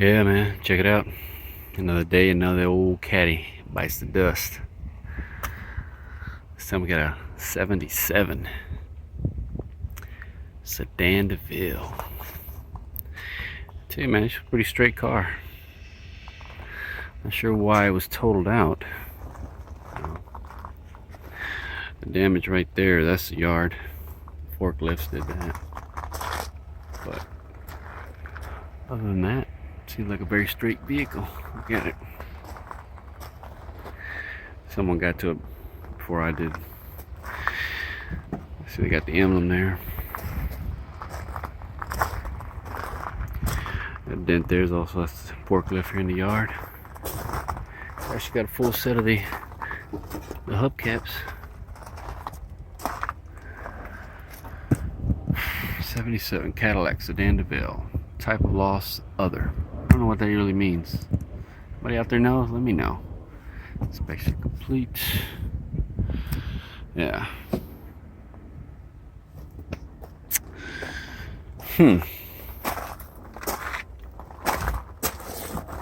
Yeah, man, check it out. Another day, another old caddy bites the dust. This time we got a 77 Sedan Deville. Tell you, man, it's a pretty straight car. Not sure why it was totaled out. The damage right there, that's the yard. Forklifts did that. But other than that, seems like a very straight vehicle. Look at it. Someone got to it before I did. See, they got the emblem there. That dent there's also a forklift here in the yard. Actually got a full set of the hubcaps. 77 Cadillac Sedan Deville. Type of loss, other. I don't know what that really means. Anybody out there knows? Let me know. Inspection complete. Yeah. Got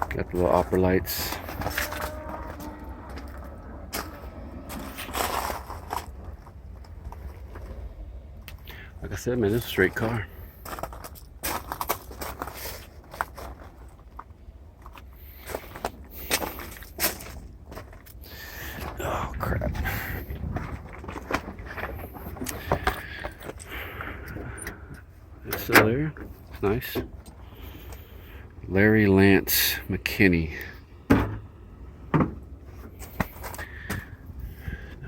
the little opera lights. Like I said, man, it's a straight car. Oh, crap. It's still there. It's nice. Larry Lance McKinney. Not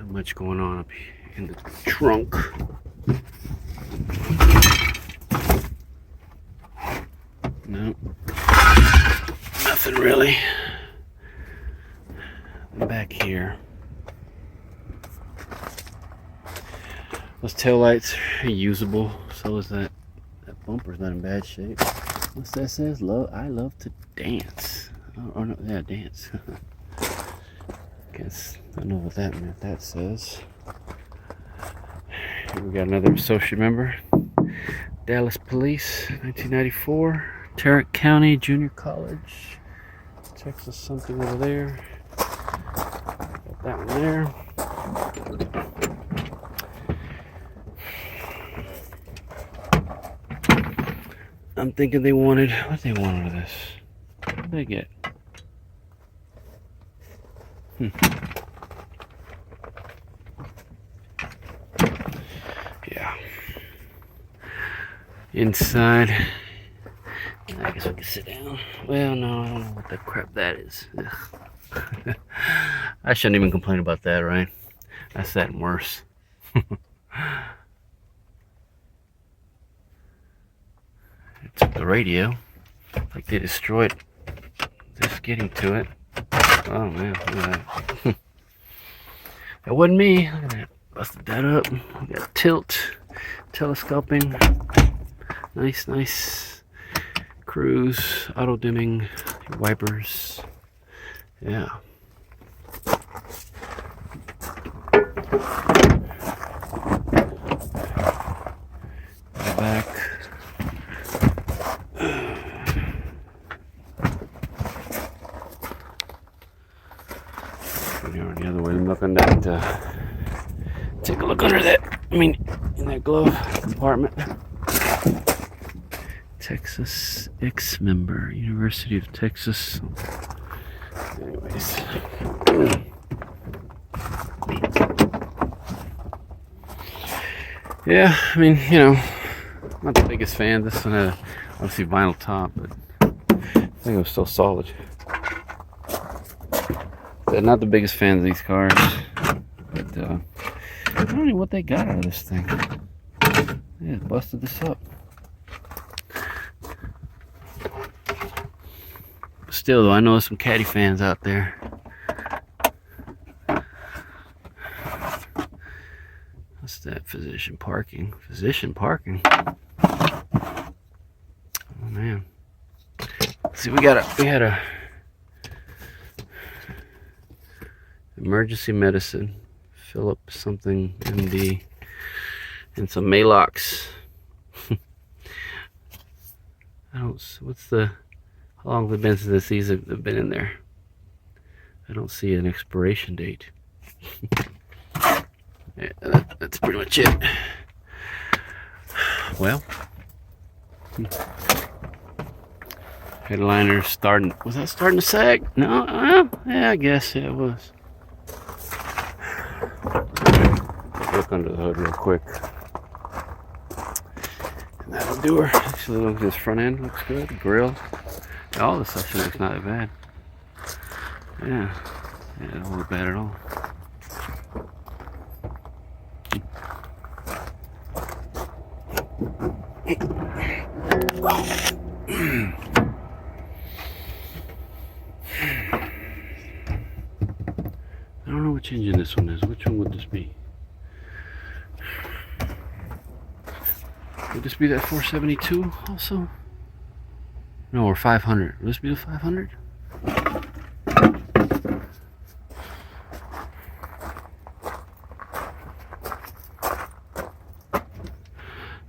much going on up in the trunk. Nope. Nothing really. Back here. Those taillights are usable. So is that bumper's not in bad shape. What's that says? I love to dance. Oh no, yeah, dance. Guess I don't know what that says. Here we got another associate member. Dallas Police, 1994. Tarrant County Junior College. Texas something over there. Got that one there. I'm thinking they wanted, what they want out of this? What did they get? Yeah. Inside, I guess we can sit down. Well, no, I don't know what the crap that is. I shouldn't even complain about that, right? That's that and worse. It took the radio, like they destroyed just getting to it. Oh man, look at that. That wasn't me. Look at that. Busted that up. We got tilt, telescoping. Nice cruise, auto dimming, wipers. Yeah. Back. The other way, look on that. Take a look under that. In that glove compartment. Texas ex-member, University of Texas. Anyways. Yeah, not the biggest fan. This one had obviously vinyl top, but I think it was still solid. But not the biggest fan of these cars. But I don't know what they got out of this thing. Yeah, busted this up. Still though, I know some Caddy fans out there. What's that? Physician parking. Oh man. See, we had a emergency medicine, Philip something MD, and some Malox. What's the How long have it been since these have been in there? I don't see an expiration date. Yeah, that's pretty much it. Well, headliner's starting. Was that starting to sag? No, yeah, I guess it was. Look under the hood real quick. And that'll do her. Actually, look at this front end. Looks good. The grill. All this stuff looks not that bad. Yeah, it don't look bad at all. I don't know which engine this one is. Which one would this be? Would this be that 472 also? No, or 500. Would this be the 500?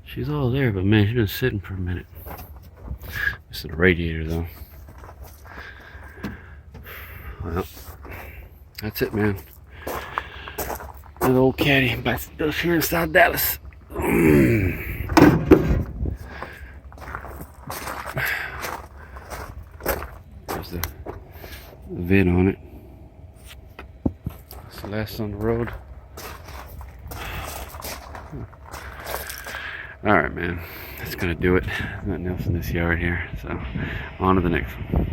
She's all there, but man, she's been sitting for a minute. This is the radiator, though. Well, that's it, man. Another old Caddy back here in South Dallas. There's the vid on it. It's the last on the road. Alright, man. That's gonna do it. Nothing else in this yard here. So, on to the next one.